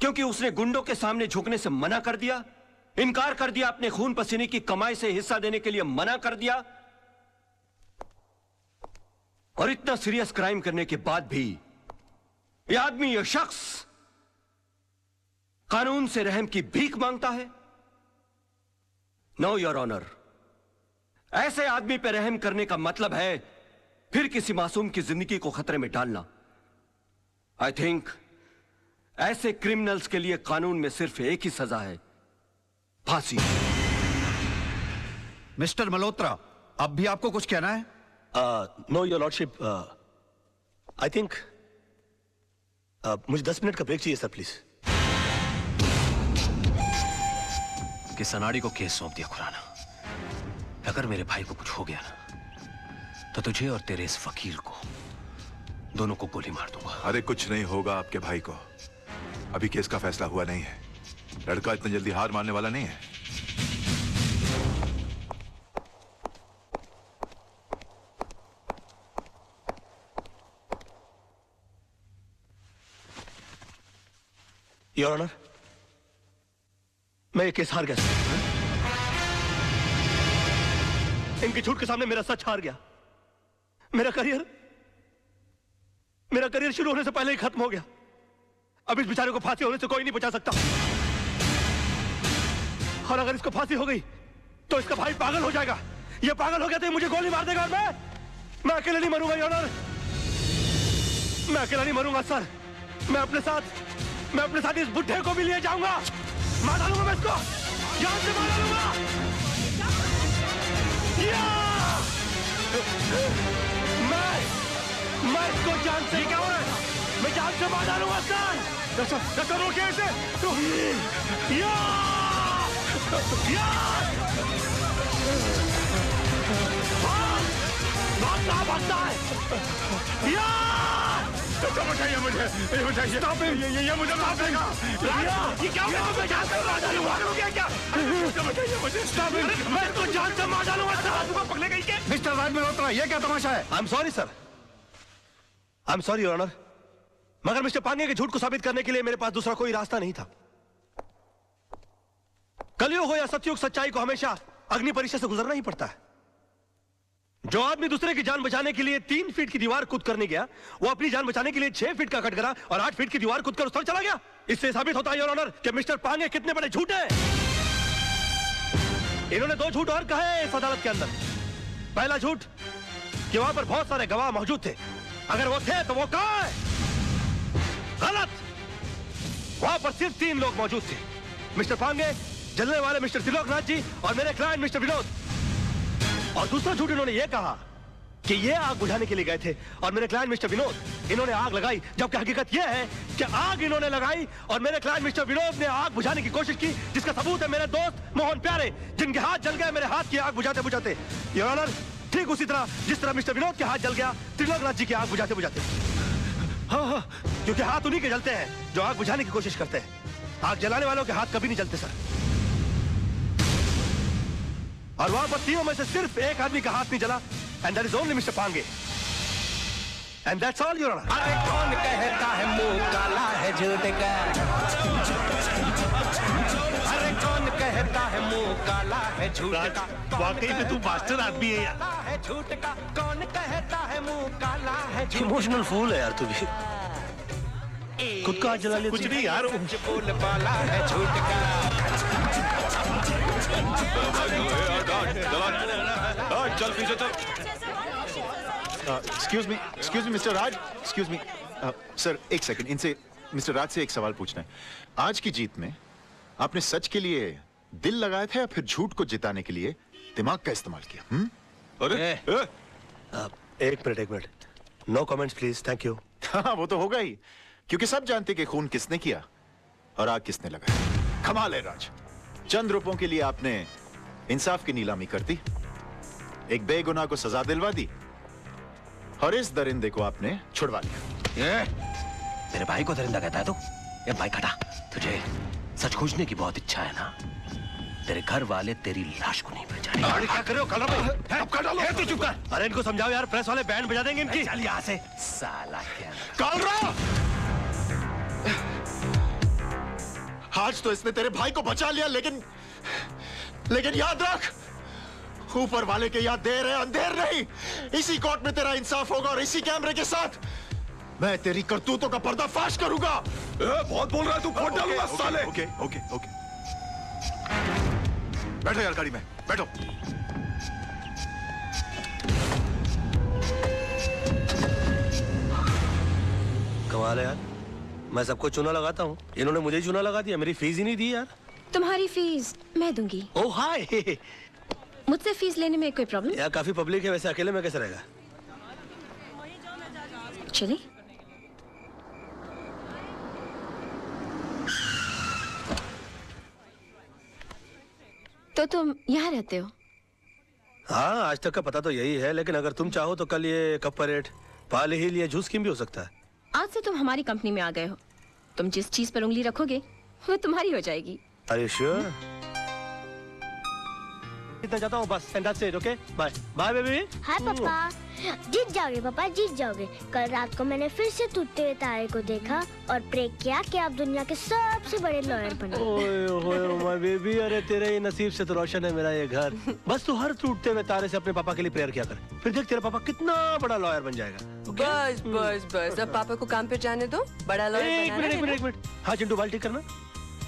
क्योंकि उसने गुंडों के सामने झुकने से मना कर दिया, इनकार कर दिया, अपने खून पसीने की कमाई से हिस्सा देने के लिए मना कर दिया। और इतना सीरियस क्राइम करने के बाद भी यह आदमी, यह शख्स कानून से रहम की भीख मांगता है। नो योर ऑनर, ऐसे आदमी पर रहम करने का मतलब है फिर किसी मासूम की जिंदगी को खतरे में डालना। आई थिंक ऐसे क्रिमिनल्स के लिए कानून में सिर्फ एक ही सजा है, फांसी। मिस्टर मल्होत्रा, अब भी आपको कुछ कहना है? Know your lordship, I think मुझे 10 मिनट का ब्रेक चाहिए सर, प्लीज। कि सनाड़ी को केस सौंप दिया खुराना। अगर मेरे भाई को कुछ हो गया ना, तो तुझे और तेरे इस फकीर को दोनों को गोली मार दूंगा। अरे कुछ नहीं होगा आपके भाई को, अभी केस का फैसला हुआ नहीं है। लड़का इतनी जल्दी हार मानने वाला नहीं है। योर ऑनर, मैं ये केस हार गया। इनकी झूठ के सामने मेरा सच हार गया। मेरा करियर शुरू होने से पहले ही खत्म हो गया। अब इस बेचारे को फांसी होने से कोई नहीं बचा सकता। और अगर इसको फांसी हो गई तो इसका भाई पागल हो जाएगा। ये पागल हो गया तो ये मुझे गोली मार देगा और मैं अकेले नहीं मरूंगा योर ऑनर। मैं अकेला नहीं मरूंगा सर। मैं अपने साथ इस बुढ़े को भी ले जाऊंगा। मार डालूंगा मैं इसको, जान से मार डालूंगा। मैं इसको जान से, क्या हो रहा है? मैं जान से मार डालूंगा सर। रोकिए इसे। भागता है। बताइए मुझे, ये बताइए। ये मुझे माफ देगा। ये क्या होगा? मैं जान से मार डालूंगा। क्या? बताइए मुझे। मैं इसको जान से मार डालूंगा सर। पकड़े गई क्या? मिस्टर राज मल्होत्रा, ये क्या तमाशा है? I am sorry sir, I am sorry your honour, मगर मिस्टर पांगे के झूठ को साबित करने के लिए मेरे पास दूसरा कोई रास्ता नहीं था। कलयुग हो या सतयुग, सच्चाई को हमेशा अग्नि परीक्षा से गुजरना ही पड़ता है। जो आदमी दूसरे की जान बचाने के लिए 3 फीट की दीवार कूद कर नहीं गया, वो अपनी जान बचाने के लिए 6 फीट का कटघरा और 8 फीट की दीवार कूद कर उस तरफ चला गया। इससे साबित होता है योर ऑनर कि मिस्टर पांगे कितने बड़े झूठ हैं। इन्होंने 2 झूठ और कहे इस अदालत के अंदर। पहला झूठ कि वहां पर बहुत सारे गवाह मौजूद थे। अगर वो थे तो वो कहां है? गलत। वहां पर सिर्फ 3 लोग मौजूद थे, मिस्टर पांगे, जलने वाले मिस्टर त्रिलोकनाथ जी और मेरे क्लाइंट मिस्टर विनोद। और दूसरा झूठ इन्होंने ये कहा कि ये आग बुझाने के लिए गए थे और मेरे क्लाइंट मिस्टर विनोद, इन्होंने आग लगाई, जबकि हकीकत यह है कि आग इन्होंने लगाई और मेरे क्लाइंट मिस्टर विनोद ने आग बुझाने की कोशिश की, जिसका सबूत है मेरे दोस्त मोहन प्यारे, जिनके हाथ जल गए मेरे हाथ की आग बुझाते बुझाते। योर ऑनर, ठीक उसी तरह जिस तरह मिस्टर विनोद के हाथ जल गया त्रिलोकनाथ जी की आग बुझाते बुझाते। हाँ, क्योंकि हाथ उन्हीं के जलते हैं जो आग बुझाने की कोशिश करते हैं। आग जलाने वालों के हाथ कभी नहीं जलते सर। और वहां पर तीनों में से सिर्फ एक आदमी का हाथ नहीं जला, and that is only mister Pange. And that's all your honour. अरे कौन कहता है मुंह काला है झूठ का? अरे कौन कहता है मुंह काला है झूठ का? वाकई में तू मास्टर आदमी है यार। है झूठ का? कौन कहता है मुंह काला है झूठ? इमोशनल फूल है यार तू भी। खुद का हाथ जला ले। कुछ नहीं यार, बोल पाला है झूठ का। चल पीछे चल। एक्सक्यूज मी मिस्टर राज, एक्सक्यूज मी सर, एक सेकंड, इनसे मिस्टर राज से एक सवाल पूछना है। आज की जीत में आपने सच के लिए दिल लगाया था या फिर झूठ को जिताने के लिए दिमाग का इस्तेमाल किया? अरे एक minute, no comments please, thank you. हाँ, वो तो होगा ही, क्योंकि सब जानते कि खून किसने किया और आग किसने लगाई। कमाल है राज, चंद रुपयों के लिए आपने इंसाफ की नीलामी कर दी, एक बेगुनाह को सजा दिलवा दी और इस दरिंदे को आपने छुड़वा लिया। मेरे भाई को दरिंदा कहता है तू? ये भाई खटा, तुझे सच खोजने की बहुत इच्छा है ना? तेरे घर वाले तेरी लाश को नहीं पहचानेंगे। अरे क्या कर रहे हो? कल डालो। तू चुप कर। अरे इनको समझाओ यार, प्रेस वाले बैंड बजा देंगे इनकी। चल यहाँ से साला। क्या कल आज तो इसने तेरे भाई को बचा लिया, लेकिन याद रख, ऊपर वाले के याद देर है अंधेर नहीं। इसी कोर्ट में तेरा इंसाफ होगा और इसी कैमरे के साथ मैं तेरी करतूतों का पर्दाफाश करूंगा। बहुत बोल रहा है तू, फोन डालूंगा साले। ओके ओके ओके, बैठो यार गाड़ी में, बैठो। कमाल है यार, मैं सबको चूना लगाता हूँ, इन्होंने मुझे चूना लगा दिया, मेरी फीस ही नहीं दी यार। तुम्हारी फीस मैं दूंगी। ओह हाय। मुझसे फीस लेने में कोई प्रॉब्लम? यार काफी पब्लिक है, वैसे अकेले में कैसे रहेगा? चलिए। तो तुम यहाँ रहते हो? हाँ, आज तक का पता तो यही है, लेकिन अगर तुम चाहो तो कल ये कप परेड, पाल हिल या जूस किम भी हो सकता है। आज से तुम हमारी कंपनी में आ गए हो, तुम जिस चीज पर उंगली रखोगे वो तुम्हारी हो जाएगी। Are you sure? इतना जाता हूँ बस, and that's it, okay? Bye. Bye, baby. हाय पापा, जीत जाओगे पापा, जीत जाओगे। कल रात को मैंने फिर से टूटते हुए तारे को देखा और प्रे किया कि आप दुनिया के सबसे बड़े लॉयर बनो। ओए ओए माय बेबी, अरे तेरे ये नसीब से तो रोशन है मेरा ये घर। बस तू हर टूटते हुए तारे से अपने पापा के लिए प्रेयर किया कर, फिर देख तेरा पापा कितना बड़ा लॉयर बन जाएगा। बस बस बस, अब पापा को काम पे जाने दो, बड़ा लॉयर बनाना है। एक मिनट। हाँ चिंटू, बाल ठीक करना।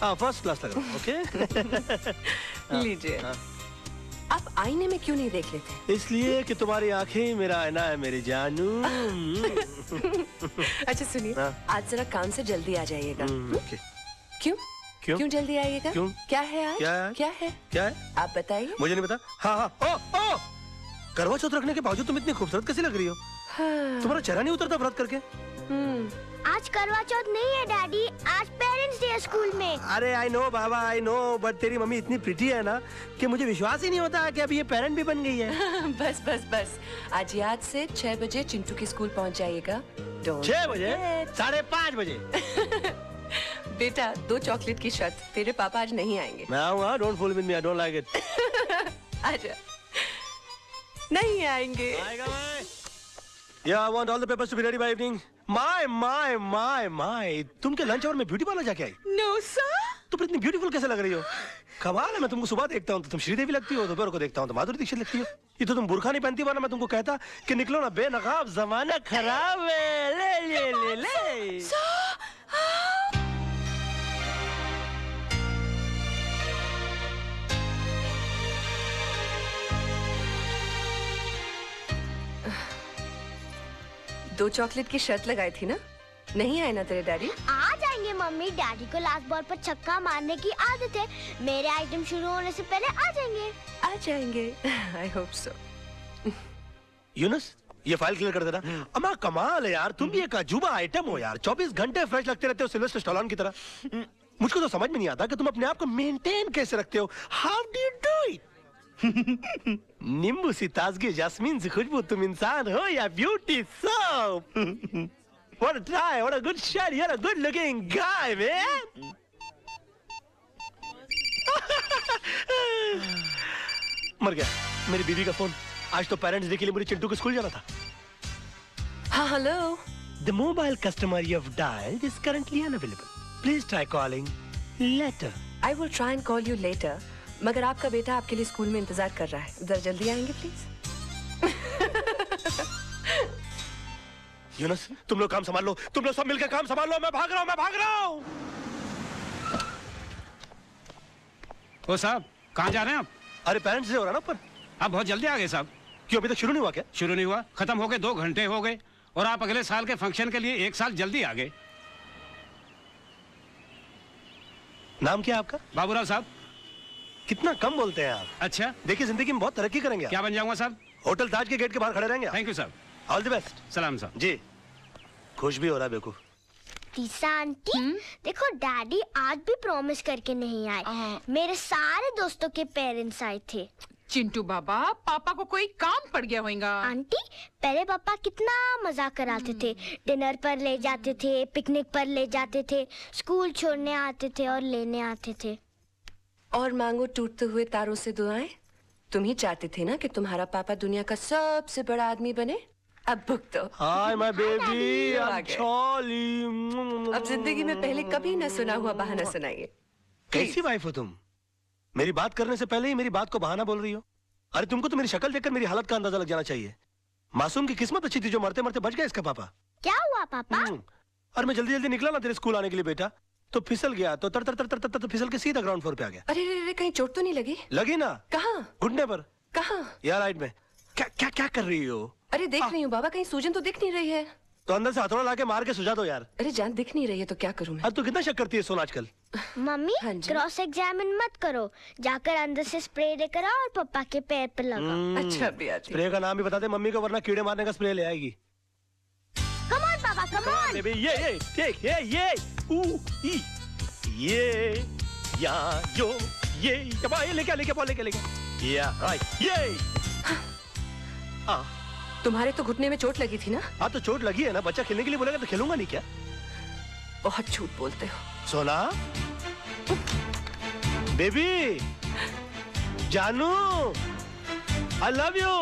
हाँ, फर्स्ट क्लास लग रहा है, ओके? लीजिए। आप आईने में क्यों नहीं देख लेते? इसलिए कि तुम्हारी आंखें मेरा आईना है मेरी जानू। अच्छा सुनिए, आज जरा काम से जल्दी आ जाइएगा। ओके। क्यों? क्यों? क्यों जल्दी आइएगा? क्यों? क्या है आज? क्या है? क्या है? आप बताइए। मुझे नहीं पता। हाँ, ओ, करवा चौथ रखने के बावजूद तुम इतनी खूबसूरत कैसे लग रही हो? हाँ। तुम्हारा चेहरा नहीं उतरता व्रत करके? आज करवा चौथ नहीं है डैडी, आज पेरेंट्स डे है स्कूल में। अरे I know Baba, I know, but तेरी मम्मी इतनी प्रिटी है ना कि मुझे विश्वास ही नहीं होता कि अभी ये पेरेंट भी बन गई है। बस बस बस, आज याद से 6 बजे चिंटू के स्कूल पहुंच जाइएगा। 6 बजे? 5:30 बजे? बेटा, 2 चॉकलेट की शर्त, तेरे पापा आज नहीं आएंगे। मैं आऊंगा, don't fool with me, I don't like it. आजा। नहीं आएंगे। आएगा मैं। Yeah, I want all the papers to be ready by evening. My. तुम के लंच आवर में ब्यूटी पार्लर जाके आई? No sir. तुम इतनी ब्यूटीफुल कैसे लग रही हो? कमाल है, मैं तुमको सुबह देखता हूँ तो तुम श्रीदेवी लगती हो, दोपहर को देखता हूँ तो माधुरी दीक्षित लगती हो। ये तो तुम बुर्खा नहीं पहनती, वरना मैं तुमको कहता कि निकलो ना बेनकाब, जमाना खराब है। ले। दो चॉकलेट की शर्त लगाई थी ना, नहीं आए ना तेरे डैडी? आ जाएंगे मम्मी, डैडी को लास्ट बॉल पर छक्का मारने की आदत है। मेरे आइटम शुरू होने से पहले आ जाएंगे। I hope so. यूनुस, ये फाइल क्लियर कर देना। अम्मा कमाल है यार, तुम भी एक अजूबा आइटम हो यार, 24 घंटे फ्रेश लगते रहते हो सिल्वेस्टर स्टैलोन की तरह। मुझको तो समझ में नहीं आता कि तुम अपने आप को मेंटेन कैसे रखते हो। How do you do it? नींबू सी ताजगी, जास्मीन सी खुशबू, तुम इंसान हो या beauty soap? What a try, what a good shot, you're a good looking guy, man. मर गया मेरी बीवी का फोन। आज तो पेरेंट्स डे के लिए मुझे चिंटू के स्कूल जाना था। हाँ, hello. The mobile customer you have dialed is currently unavailable. Please try calling later. I will try and call you later. मगर आपका बेटा आपके लिए स्कूल में इंतजार कर रहा है, जरा जल्दी आएंगे प्लीज। यूनुस, तुम लोग काम संभाल लो, तुम लोग सब मिलकर काम संभाल लो, मैं भाग रहा हूँ। ओ साहब, कहाँ जा रहे हैं आप? अरे पेरेंट्स डे हो रहा ना ऊपर। आप बहुत जल्दी आ गए साहब। क्यों, अभी तक शुरू नहीं हुआ क्या? शुरू नहीं हुआ, खत्म हो गए, 2 घंटे हो गए, और आप अगले साल के फंक्शन के लिए 1 साल जल्दी आ गए। नाम क्या है आपका? बाबूराव साहब। कितना कम बोलते हैं आप। अच्छा, देखिए जिंदगी में बहुत तरक्की करेंगे। क्या बन जाऊंगा साहब? होटल ताज के गेट के बाहर खड़े रहेंगे। थैंक यू साहब। All the best. सलाम साहब। जी, खुश भी हो रहा है बेवकूफ। तीसा आंटी, देखो डैडी आज भी प्रॉमिस करके नहीं आए। मेरे सारे दोस्तों के पेरेंट्स आए थे। चिंटू बाबा, पापा को कोई काम पड़ गया होगा। आंटी, पहले पापा कितना मजाक कराते थे, डिनर पर ले जाते थे, पिकनिक पर ले जाते थे, स्कूल छोड़ने आते थे और लेने आते थे। और मांगो टूटते हुए तारों से दुआएं। तुम ही चाहते थे ना कि तुम्हारा पापा दुनिया का सबसे बड़ा आदमी बने। अब भुगतो। हाय माय बेबी, अब जिंदगी में पहले कभी न सुना हुआ बहाना सुनाइए। कैसी वाइफ हो तुम? मेरी बात करने से पहले ही मेरी बात को बहाना बोल रही हो। अरे तुमको तो मेरी शक्ल देखकर मेरी हालत का अंदाजा लग जाना चाहिए। मासूम की किस्मत अच्छी थी जो मरते मरते बच गया इसका पापा। क्या हुआ पापा? और मैं जल्दी जल्दी निकला ना तेरे स्कूल आने के लिए बेटा, तो फिसल गया, तो तर तर तर तर तर फिसल के सीधा ग्राउंड फ्लोर पे आ गया। अरे रे रे, कहीं चोट तो नहीं लगी? लगी ना। कहाँ? घुटने पर। कहाँ? यार राइट में। क्या क्या क्या कर रही हो? अरे देख रही हूँ बाबा, कहीं सूजन तो दिख नहीं रही है। तो अंदर से हथौड़ा लाके मार के सुझा दो यार। अरे जान दिख नहीं रही है तो क्या करूँ मैं? अब तू कितना शक करती है सोना आजकल? मम्मी क्रॉस एग्जामिन मत करो, जाकर अंदर से स्प्रे लेकर आओ और पापा के पैर पे लगाओ। अच्छा बिया, स्प्रे का नाम भी बता दे मम्मी को, वरना कीड़े मारने का स्प्रे ले आएगी। कम ऑन पापा, कम ऑन। बेबी ये टेक ये या यो ये लेके या राइट ये। तुम्हारे तो घुटने में चोट लगी थी ना? हाँ तो चोट लगी है ना, बच्चा खेलने के लिए बोलेगा तो खेलूंगा नहीं क्या? बहुत झूठ बोलते हो। सोना बेबी जानू आई लव यू।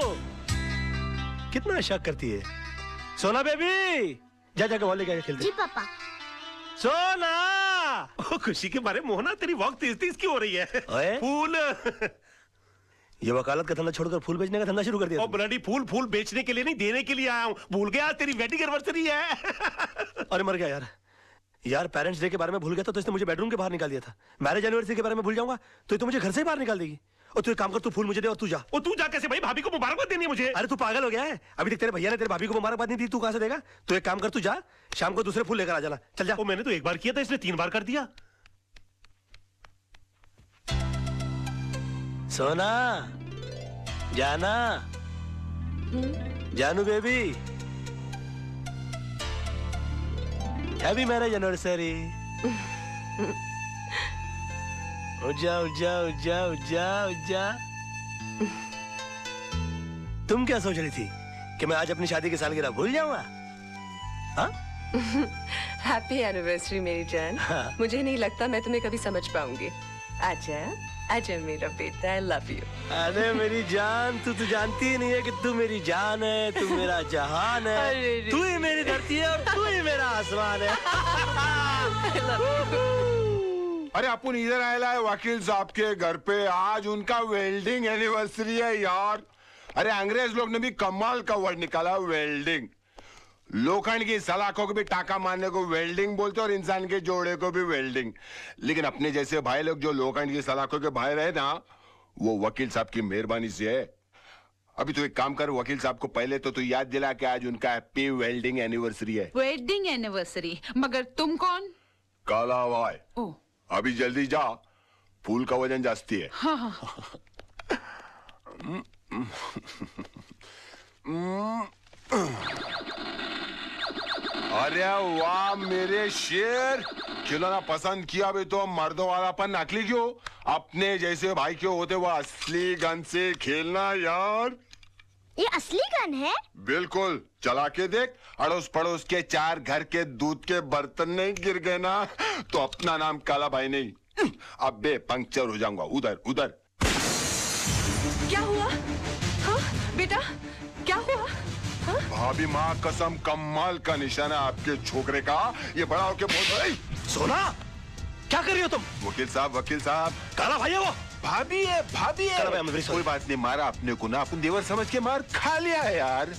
कितना शक करती है सोना बेबी। जा जाके वॉल लेके खेलते। जी पापा। सोना ओ, खुशी के मारे मोहना तेरी वॉक तेज तेज क्यों हो रही है? फूल ये वकालत का धंधा छोड़कर फूल बेचने का धंधा शुरू कर दिया। और ब्लडी फूल बेचने के लिए नहीं, देने के लिए आया हूँ। भूल गया तेरी वेडिंग एनिवर्सरी है। अरे मर गया यार पेरेंट्स डे के बारे में भूल गया था तो इसने मुझे बेडरूम के बाहर निकाल दिया था। मैरिज एनिवर्सरी के बारे में भूल जाऊंगा तो ये तो मुझे घर से ही बाहर निकाल देगी। और तू एक काम कर, तू फूल मुझे दे और तू जा। और तू जा कैसे भाई? भाभी को मुबारकबाद देनी है मुझे। अरे तू पागल हो गया है? अभी तक तेरे भैया ने तेरे भाभी को मुबारकबाद नहीं दी, तू कहां से देगा? तू एक काम कर, तू जा शाम को दूसरे फूल लेकर आ जाना। चल जा। मैंने तो एक बार किया था, इसने 3 बार कर दिया। सोना जाना जानू बेबी हैप्पी मैरिज एनिवर्सरी। जा। तुम क्या सोच रही थी कि मैं आज अपनी शादी की सालगिरह भूल जाऊंगा? हैप्पी एनिवर्सरी मेरी जान। मुझे नहीं लगता मैं तुम्हें कभी समझ पाऊंगी। आजा मेरा बेटा, आई लव यू। अरे मेरी जान, तू तो जानती ही नहीं है कि तू मेरी जान है, तू मेरा जहान है, तू ही मेरी धरती है और तू ही मेरा आसमान है। अरे अपन इधर आया है वकील साहब के घर पे, आज उनका वेल्डिंग एनिवर्सरी है यार। अरे अंग्रेज लोग ने भी कमाल का वर्ड निकाला, वेल्डिंग। लोखंड की सलाखों को भी टाका मारने को वेल्डिंग बोलते और इंसान के जोड़े को भी वेल्डिंग। लेकिन अपने जैसे भाई लोग जो लोखंड की सलाखों के भाई रहे ना, वो वकील साहब की मेहरबानी से है। अभी तो एक काम कर, वकील साहब को पहले तो तू याद दिला कि आज उनका हैप्पी वेल्डिंग एनिवर्सरी है। Wedding anniversary? मगर तुम कौन? काला भाई। अभी जल्दी जा, फूल का वजन जास्ती है। हाँ। अरे वाह मेरे शेर, खिलौना पसंद किया भी तो मर्दों वालापन नकली क्यों? अपने जैसे भाई क्यों होते वो असली गन से खेलना यार। ये असली गन है? बिल्कुल, चला के देख। अड़ोस पड़ोस के 4 घर के दूध के बर्तन नहीं गिर गए ना तो अपना नाम काला भाई नहीं, अब बे पंक्चर हो जाऊंगा। उधर क्या हुआ? हाँ बेटा क्या हुआ? भाभी माँ कसम, कमाल का निशाना आपके छोकरे का। ये बड़ा होके बहुत। सोना क्या कर रही हो तुम? वकील साहब काला भाई है वो। भाभी है। कोई बात नहीं, मारा अपने को ना, अपन देवर समझ के मार खा लिया है यार।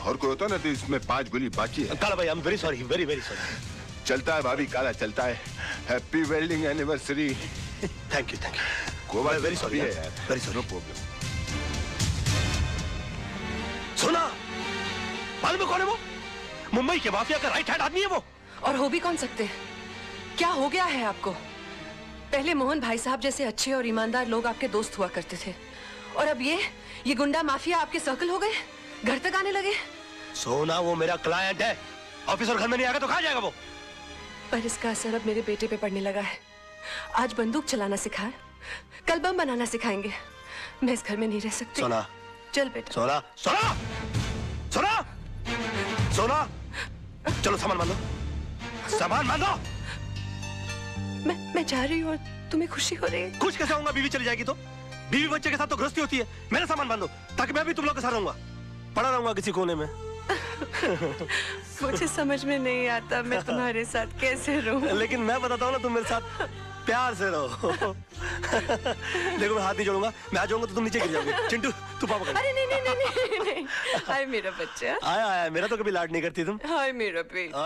और कोई होता ना तो इसमें 5 गोली बाकी है। काला भाई, I am very sorry, very sorry. चलता है भाभी, काला चलता है। Happy welding anniversary. Thank you. कोई बात, वेरी सॉरी है यार, वेरी सॉरी। No problem. सोना मालूम है कौन है वो? मुंबई के माफिया का राइट हैंड आदमी है वो। और हो भी कौन सकते हैं? क्या हो गया है आपको? पहले मोहन भाई साहब जैसे अच्छे और ईमानदार लोग आपके दोस्त हुआ करते थे, और अब ये गुंडा माफिया आपके सर्कल हो गए, घर तक आने लगे। सोना वो मेरा क्लाइंट है, ऑफिसर घर में नहीं आएगा तो कहाँ जाएगा वो? पर इसका असर अब मेरे बेटे पे पड़ने लगा है। आज बंदूक चलाना सिखाए, कल बम बनाना सिखाएंगे। मैं इस घर में नहीं रह सकती। सोना चल बेटा। सोना चलो सामान बांधो, सामान बांधो। मैं जा रही हूँ और तुम्हें खुशी हो रही है? खुश कैसे होऊंगा? बीवी चली जाएगी तो? बीवी बच्चे के साथ तो गृहस्थी होती है। मेरा सामान बांधो ताकि मैं भी तुम लोग के साथ रहूंगा, पड़ा रहूंगा किसी कोने में। मुझे समझ में नहीं आता मैं तुम्हारे साथ कैसे रहूं। लेकिन मैं बताता हूँ ना, तुम मेरे साथ प्यार से रहो। देखो मैं हाथ नहीं जोड़ूंगा, मैं आ जाऊंगा तो तुम नीचे गिर जाओगे। चिंटू तू पापा कर। अरे नहीं नहीं नहीं नहीं नहीं। हाय मेरा बच्चा। आया आया, मेरा तो कभी लाड नहीं करती तुम। हाय मेरा बेटा।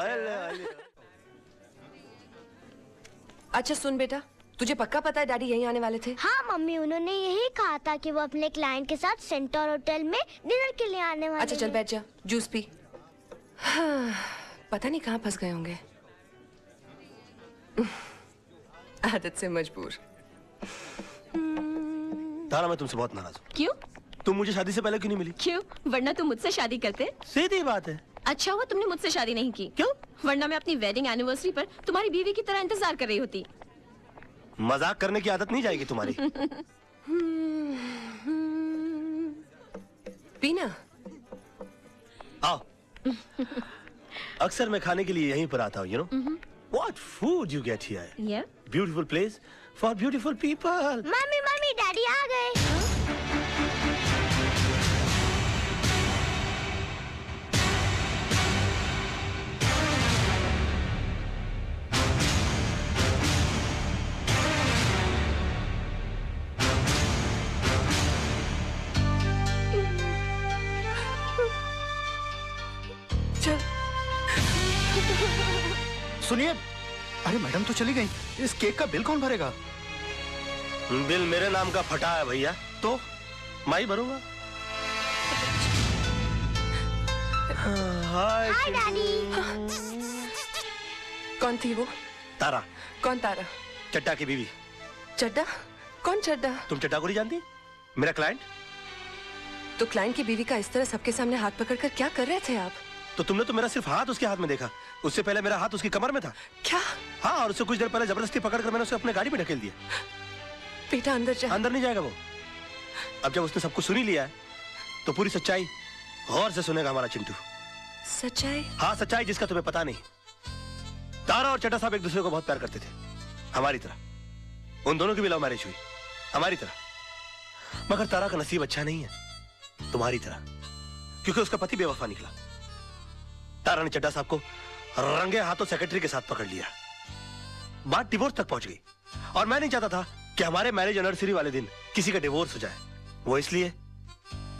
अच्छा सुन बेटा, तुझे पक्का पता है डैडी यहीं आने वाले थे? हाँ मम्मी, उन्होंने यही कहा था कि वो अपने क्लाइंट के साथ सेंटर होटल में डिनर के लिए आने वाले। अच्छा चल बैठ जा, जूस पी। हाँ, पता नहीं कहाँ फंस गए होंगे। आदत से मजबूर। तारा मैं तुमसे बहुत नाराज हूँ। क्यों? तुम मुझे शादी से पहले क्यों नहीं मिली? क्यों? वरना तुम मुझसे शादी करते। सीधी बात है। अच्छा हुआ तुमने मुझसे शादी नहीं की। क्यों? वरना मैं अपनी वेडिंग एनिवर्सरी पर तुम्हारी बीवी की तरह इंतजार कर रही होती। मजाक करने की आदत नहीं जाएगी तुम्हारी। पीना। आओ। अक्सर मैं खाने के लिए यहीं पर आता हूँ, you know? What food you get here? Yeah. Beautiful place for beautiful people. Mummy mummy daddy आ गए। सुनिए, अरे मैडम तो चली गई, इस केक का बिल कौन भरेगा? बिल मेरे नाम का फटा है भैया, तो मैं ही भरूंगा। हाय डैडी। कौन थी वो? तारा। कौन तारा? चड्डा की बीवी। चड्डा? कौन चड्डा? तुम चड्डा को नहीं जानती? मेरा क्लाइंट। तो क्लाइंट की बीवी का इस तरह सबके सामने हाथ पकड़कर क्या कर रहे थे आप? तो तुमने तो मेरा सिर्फ हाथ उसके हाथ में देखा, उससे पहले मेरा हाथ उसकी कमर में था। क्या? हाँ, और उससे कुछ देर पहले जबरदस्ती पकड़कर मैंने उसे अपने गाड़ी में ढकेल दिया। बेटा अंदर जा। अंदर नहीं जाएगा वो। अब जब उसने सब कुछ सुन ही लिया है, तो पूरी सच्चाई गौर से सुनेगा हमारा चिंटू। सच्चाई? हाँ, सच्चाई जिसका तुम्हें पता नहीं। तारा और चड्डा साहब एक दूसरे को बहुत प्यार करते थे, हमारी तरह। उन दोनों की भी लव मैरिज हुई, हमारी तरह। मगर तारा का नसीब अच्छा नहीं है, तुम्हारी तरह, क्योंकि उसका पति बेवफा निकला। तारा ने चड्डा साहब को रंगे हाथों सेक्रेटरी के साथ पकड़ लिया। बात डिवोर्स तक पहुंच गई, और मैं नहीं चाहता था कि हमारे मैरिज एनिवर्सरी वाले दिन किसी का डिवोर्स हो जाए। वो इसलिए